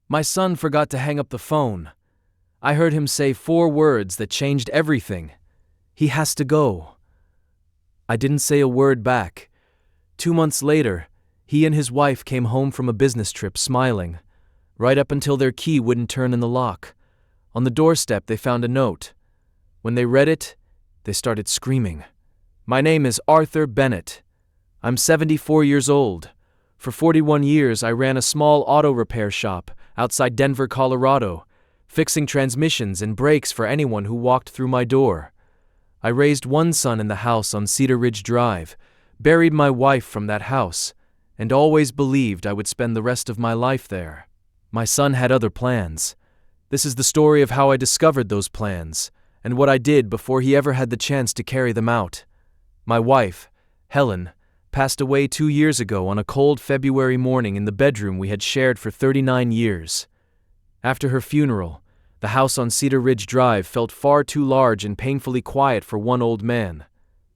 My son forgot to hang up the phone. I heard him say 4 words that changed everything. He has to go. I didn't say a word back. 2 months later, he and his wife came home from a business trip smiling, right up until their key wouldn't turn in the lock. On the doorstep, they found a note. When they read it, they started screaming. My name is Arthur Bennett. I'm 74 years old. For 41 years, I ran a small auto repair shop outside Denver, Colorado, fixing transmissions and brakes for anyone who walked through my door. I raised one son in the house on Cedar Ridge Drive, buried my wife from that house, and always believed I would spend the rest of my life there. My son had other plans. This is the story of how I discovered those plans, and what I did before he ever had the chance to carry them out. My wife, Helen, passed away 2 years ago on a cold February morning in the bedroom we had shared for 39 years. After her funeral, the house on Cedar Ridge Drive felt far too large and painfully quiet for one old man.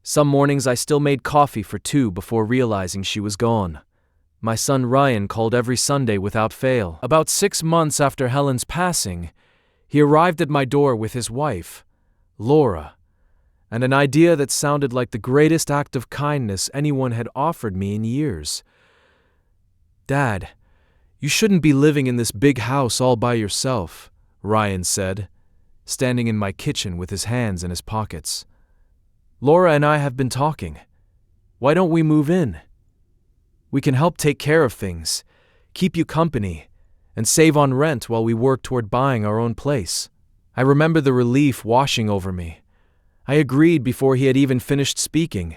Some mornings I still made coffee for 2 before realizing she was gone. My son Ryan called every Sunday without fail. About 6 months after Helen's passing, he arrived at my door with his wife, Laura, and an idea that sounded like the greatest act of kindness anyone had offered me in years. "Dad, you shouldn't be living in this big house all by yourself," Ryan said, standing in my kitchen with his hands in his pockets. "Laura and I have been talking. Why don't we move in? We can help take care of things, keep you company, and save on rent while we work toward buying our own place." I remember the relief washing over me. I agreed before he had even finished speaking.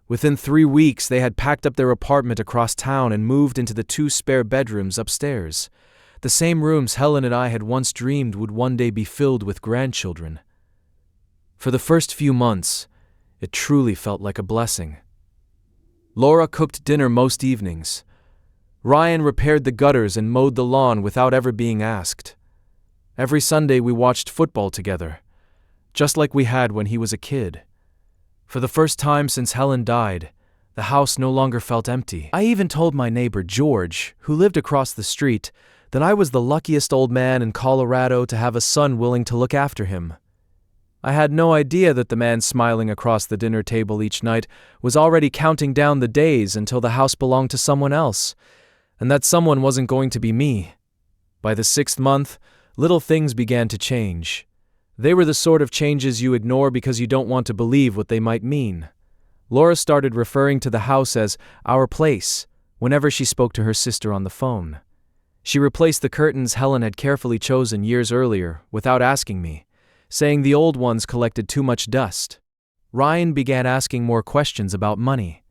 Within 3 weeks, they had packed up their apartment across town and moved into the 2 spare bedrooms upstairs, the same rooms Helen and I had once dreamed would one day be filled with grandchildren. For the first few months, it truly felt like a blessing. Laura cooked dinner most evenings. Ryan repaired the gutters and mowed the lawn without ever being asked. Every Sunday we watched football together, just like we had when he was a kid. For the first time since Helen died, the house no longer felt empty. I even told my neighbor George, who lived across the street, that I was the luckiest old man in Colorado to have a son willing to look after him. I had no idea that the man smiling across the dinner table each night was already counting down the days until the house belonged to someone else, and that someone wasn't going to be me. By the 6th month, little things began to change. They were the sort of changes you ignore because you don't want to believe what they might mean. Laura started referring to the house as our place whenever she spoke to her sister on the phone. She replaced the curtains Helen had carefully chosen years earlier without asking me, saying the old ones collected too much dust. Ryan began asking more questions about money,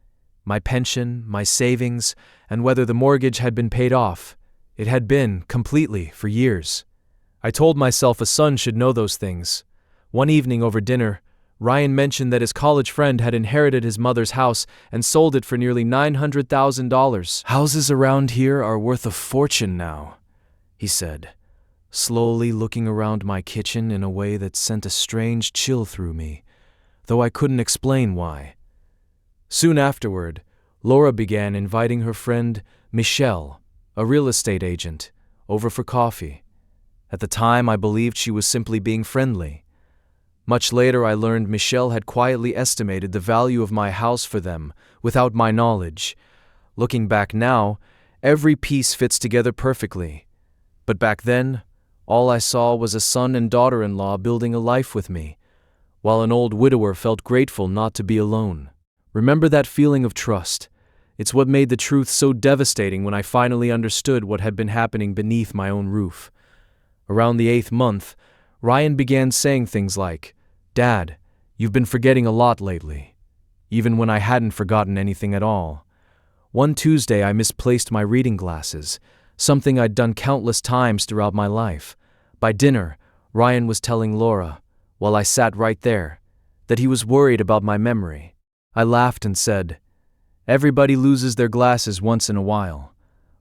my pension, my savings, and whether the mortgage had been paid off. It had been, completely, for years. I told myself a son should know those things. One evening over dinner, Ryan mentioned that his college friend had inherited his mother's house and sold it for nearly $900,000. "Houses around here are worth a fortune now," he said, slowly looking around my kitchen in a way that sent a strange chill through me, though I couldn't explain why. Soon afterward, Laura began inviting her friend, Michelle, a real estate agent, over for coffee. At the time, I believed she was simply being friendly. Much later, I learned Michelle had quietly estimated the value of my house for them, without my knowledge. Looking back now, every piece fits together perfectly. But back then, all I saw was a son and daughter-in-law building a life with me, while an old widower felt grateful not to be alone. Remember that feeling of trust? It's what made the truth so devastating when I finally understood what had been happening beneath my own roof. Around the 8th month, Ryan began saying things like, "Dad, you've been forgetting a lot lately," even when I hadn't forgotten anything at all. One Tuesday I misplaced my reading glasses, something I'd done countless times throughout my life. By dinner, Ryan was telling Laura, while I sat right there, that he was worried about my memory. I laughed and said, "Everybody loses their glasses once in a while."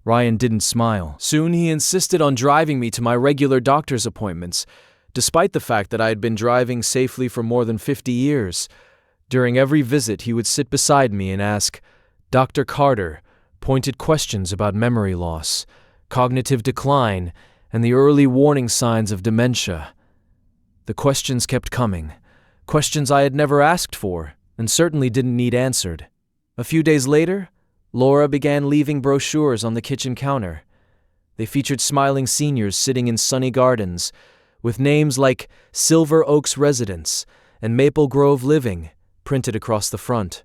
Ryan didn't smile. Soon he insisted on driving me to my regular doctor's appointments, despite the fact that I had been driving safely for more than 50 years. During every visit, he would sit beside me and ask Dr. Carter pointed questions about memory loss, cognitive decline, and the early warning signs of dementia. The questions kept coming, questions I had never asked for and certainly didn't need answered. A few days later, Laura began leaving brochures on the kitchen counter. They featured smiling seniors sitting in sunny gardens, with names like Silver Oaks Residence and Maple Grove Living printed across the front.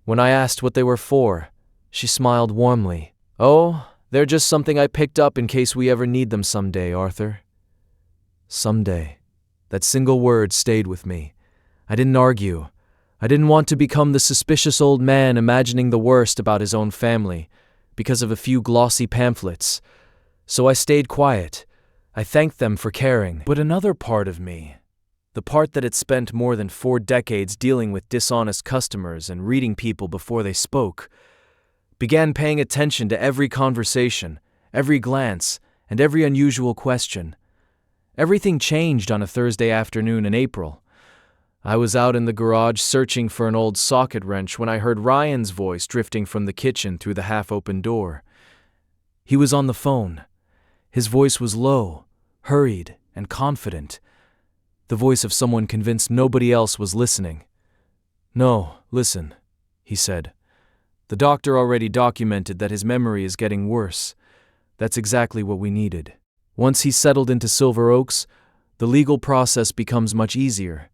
When I asked what they were for, she smiled warmly. "Oh, they're just something I picked up in case we ever need them someday, Arthur." Someday. That single word stayed with me. I didn't argue. I didn't want to become the suspicious old man imagining the worst about his own family because of a few glossy pamphlets. So I stayed quiet. I thanked them for caring. But another part of me, the part that had spent more than 4 decades dealing with dishonest customers and reading people before they spoke, began paying attention to every conversation, every glance, and every unusual question. Everything changed on a Thursday afternoon in April. I was out in the garage searching for an old socket wrench when I heard Ryan's voice drifting from the kitchen through the half-open door. He was on the phone. His voice was low, hurried, and confident. The voice of someone convinced nobody else was listening. "No, listen," he said. "The doctor already documented that his memory is getting worse. That's exactly what we needed." Once he's settled into Silver Oaks, the legal process becomes much easier.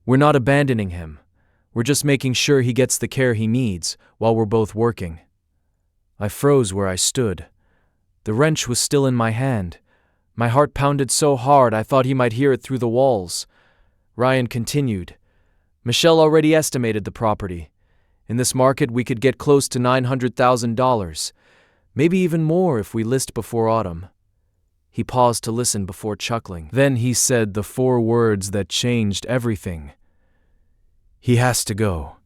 We're not abandoning him. We're just making sure he gets the care he needs while we're both working. I froze where I stood. The wrench was still in my hand. My heart pounded so hard I thought he might hear it through the walls. Ryan continued. "Michelle already estimated the property. In this market, we could get close to $900,000, maybe even more if we list before autumn." He paused to listen before chuckling. Then he said the 4 words that changed everything. "He has to go."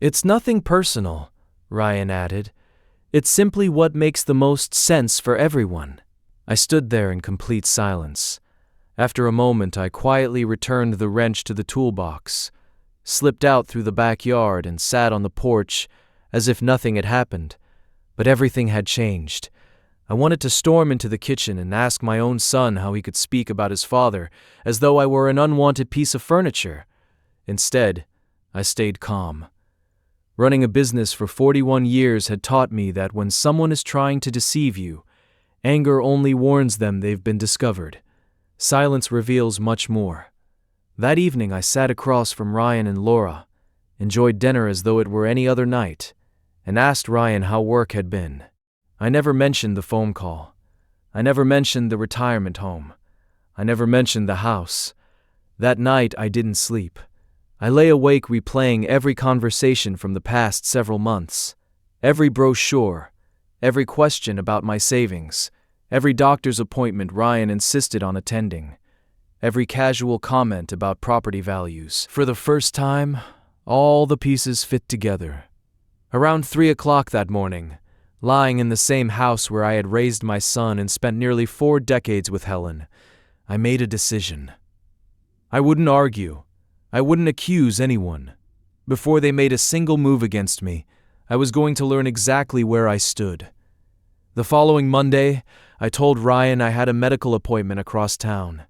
"It's nothing personal," Ryan added. "It's simply what makes the most sense for everyone." I stood there in complete silence. After a moment, I quietly returned the wrench to the toolbox, slipped out through the backyard, and sat on the porch as if nothing had happened. But everything had changed. I wanted to storm into the kitchen and ask my own son how he could speak about his father as though I were an unwanted piece of furniture. Instead, I stayed calm. Running a business for 41 years had taught me that when someone is trying to deceive you, anger only warns them they've been discovered. Silence reveals much more. That evening I sat across from Ryan and Laura, enjoyed dinner as though it were any other night, and asked Ryan how work had been. I never mentioned the phone call. I never mentioned the retirement home. I never mentioned the house. That night I didn't sleep. I lay awake replaying every conversation from the past several months, every brochure, every question about my savings, every doctor's appointment Ryan insisted on attending, every casual comment about property values. For the first time, all the pieces fit together. Around 3 o'clock that morning, lying in the same house where I had raised my son and spent nearly 4 decades with Helen, I made a decision. I wouldn't argue. I wouldn't accuse anyone. Before they made a single move against me, I was going to learn exactly where I stood. The following Monday, I told Ryan I had a medical appointment across town.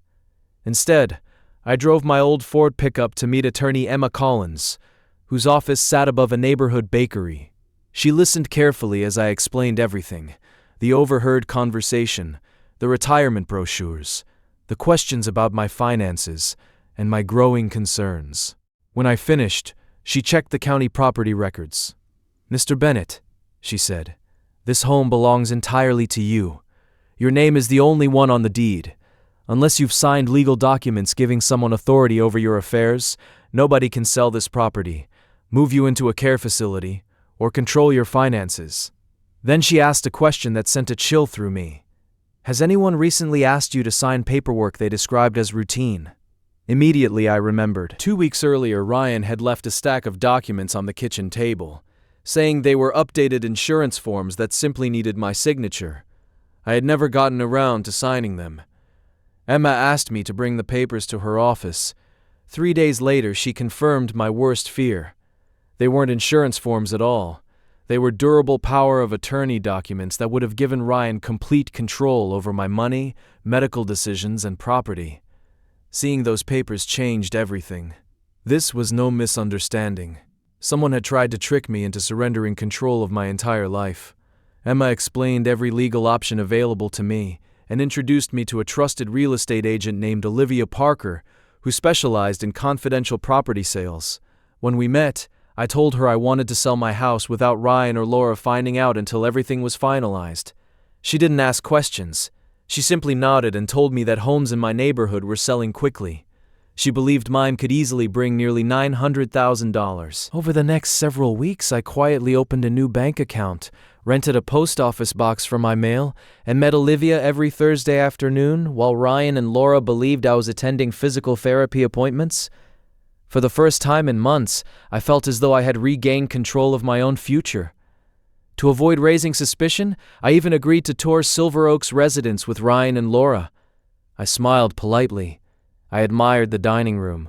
Instead, I drove my old Ford pickup to meet attorney Emma Collins, whose office sat above a neighborhood bakery. She listened carefully as I explained everything: the overheard conversation, the retirement brochures, the questions about my finances, and my growing concerns. When I finished, she checked the county property records. "Mr. Bennett," she said, "this home belongs entirely to you. Your name is the only one on the deed. Unless you've signed legal documents giving someone authority over your affairs, nobody can sell this property, move you into a care facility, or control your finances." Then she asked a question that sent a chill through me. "Has anyone recently asked you to sign paperwork they described as routine?" Immediately I remembered. 2 weeks earlier, Ryan had left a stack of documents on the kitchen table, saying they were updated insurance forms that simply needed my signature. I had never gotten around to signing them. Emma asked me to bring the papers to her office. 3 days later, she confirmed my worst fear. They weren't insurance forms at all. They were durable power of attorney documents that would have given Ryan complete control over my money, medical decisions, and property. Seeing those papers changed everything. This was no misunderstanding. Someone had tried to trick me into surrendering control of my entire life. Emma explained every legal option available to me and introduced me to a trusted real estate agent named Olivia Parker, who specialized in confidential property sales. When we met, I told her I wanted to sell my house without Ryan or Laura finding out until everything was finalized. She didn't ask questions. She simply nodded and told me that homes in my neighborhood were selling quickly. She believed mine could easily bring nearly $900,000. Over the next several weeks, I quietly opened a new bank account, rented a post office box for my mail, and met Olivia every Thursday afternoon while Ryan and Laura believed I was attending physical therapy appointments. For the first time in months, I felt as though I had regained control of my own future. To avoid raising suspicion, I even agreed to tour Silver Oaks residence with Ryan and Laura. I smiled politely. I admired the dining room.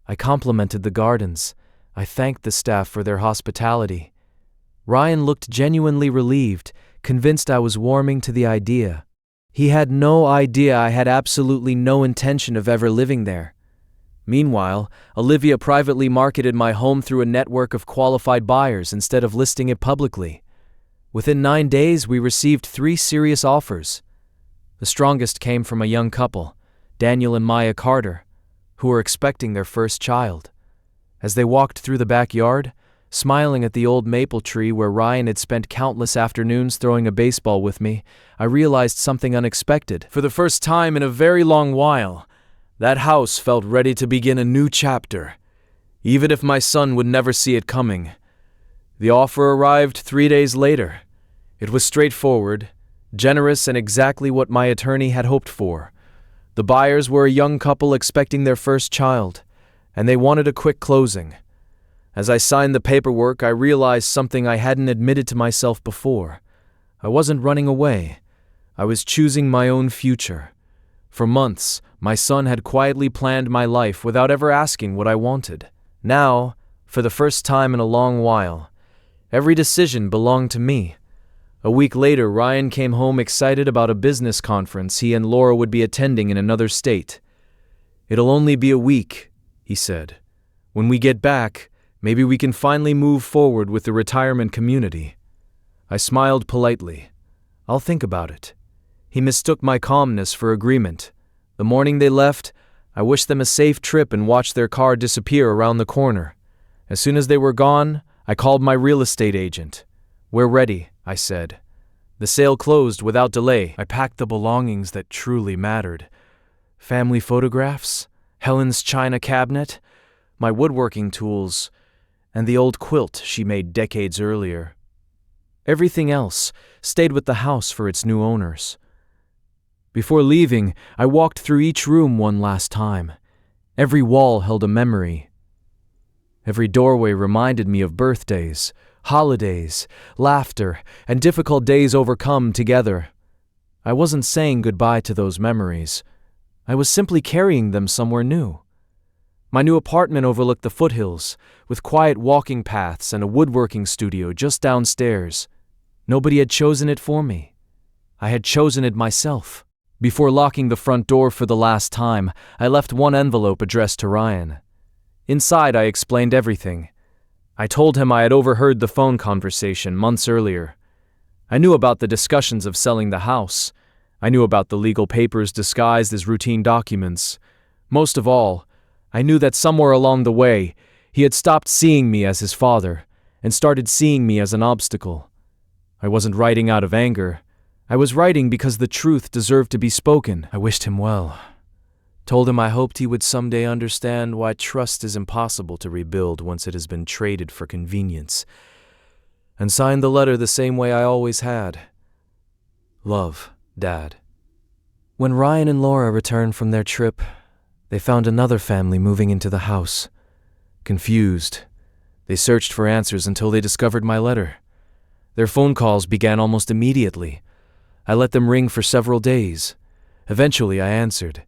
I complimented the gardens. I thanked the staff for their hospitality. Ryan looked genuinely relieved, convinced I was warming to the idea. He had no idea I had absolutely no intention of ever living there. Meanwhile, Olivia privately marketed my home through a network of qualified buyers instead of listing it publicly. Within 9 days, we received 3 serious offers. The strongest came from a young couple, Daniel and Maya Carter, who were expecting their first child. As they walked through the backyard, smiling at the old maple tree where Ryan had spent countless afternoons throwing a baseball with me, I realized something unexpected. For the first time in a very long while, that house felt ready to begin a new chapter, even if my son would never see it coming. The offer arrived 3 days later. It was straightforward, generous, and exactly what my attorney had hoped for. The buyers were a young couple expecting their first child, and they wanted a quick closing. As I signed the paperwork, I realized something I hadn't admitted to myself before. I wasn't running away. I was choosing my own future. For months, my son had quietly planned my life without ever asking what I wanted. Now, for the first time in a long while, every decision belonged to me. A week later, Ryan came home excited about a business conference he and Laura would be attending in another state. "It'll only be a week," he said. "When we get back, maybe we can finally move forward with the retirement community." I smiled politely. "I'll think about it." He mistook my calmness for agreement. The morning they left, I wished them a safe trip and watched their car disappear around the corner. As soon as they were gone, I called my real estate agent. "We're ready," I said. The sale closed without delay. I packed the belongings that truly mattered. Family photographs, Helen's china cabinet, my woodworking tools, and the old quilt she made decades earlier. Everything else stayed with the house for its new owners. Before leaving, I walked through each room one last time. Every wall held a memory. Every doorway reminded me of birthdays, holidays, laughter, and difficult days overcome together. I wasn't saying goodbye to those memories. I was simply carrying them somewhere new. My new apartment overlooked the foothills, with quiet walking paths and a woodworking studio just downstairs. Nobody had chosen it for me. I had chosen it myself. Before locking the front door for the last time, I left one envelope addressed to Ryan. Inside, I explained everything. I told him I had overheard the phone conversation months earlier. I knew about the discussions of selling the house. I knew about the legal papers disguised as routine documents. Most of all, I knew that somewhere along the way, he had stopped seeing me as his father and started seeing me as an obstacle. I wasn't writing out of anger. I was writing because the truth deserved to be spoken. I wished him well. Told him I hoped he would someday understand why trust is impossible to rebuild once it has been traded for convenience. And signed the letter the same way I always had. Love, Dad. When Ryan and Laura returned from their trip, they found another family moving into the house. Confused, they searched for answers until they discovered my letter. Their phone calls began almost immediately. I let them ring for several days. Eventually, I answered.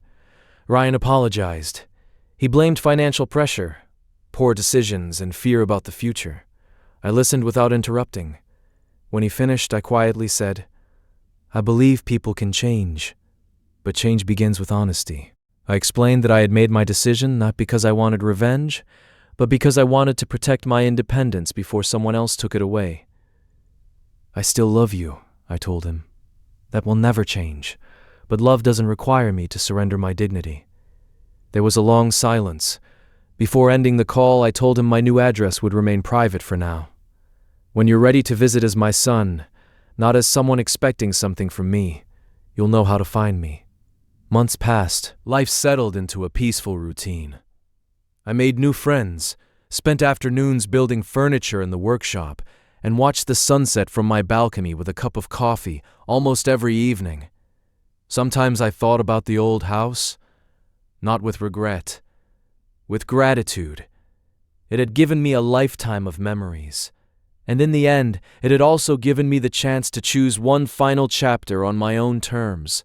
Ryan apologized. He blamed financial pressure, poor decisions, and fear about the future. I listened without interrupting. When he finished, I quietly said, "I believe people can change, but change begins with honesty." I explained that I had made my decision not because I wanted revenge, but because I wanted to protect my independence before someone else took it away. "I still love you," I told him. "That will never change, but love doesn't require me to surrender my dignity." There was a long silence. Before ending the call, I told him my new address would remain private for now. "When you're ready to visit as my son, not as someone expecting something from me, you'll know how to find me." Months passed. Life settled into a peaceful routine. I made new friends, spent afternoons building furniture in the workshop, and watched the sunset from my balcony with a cup of coffee almost every evening. Sometimes I thought about the old house, not with regret, with gratitude. It had given me a lifetime of memories, and in the end, it had also given me the chance to choose one final chapter on my own terms.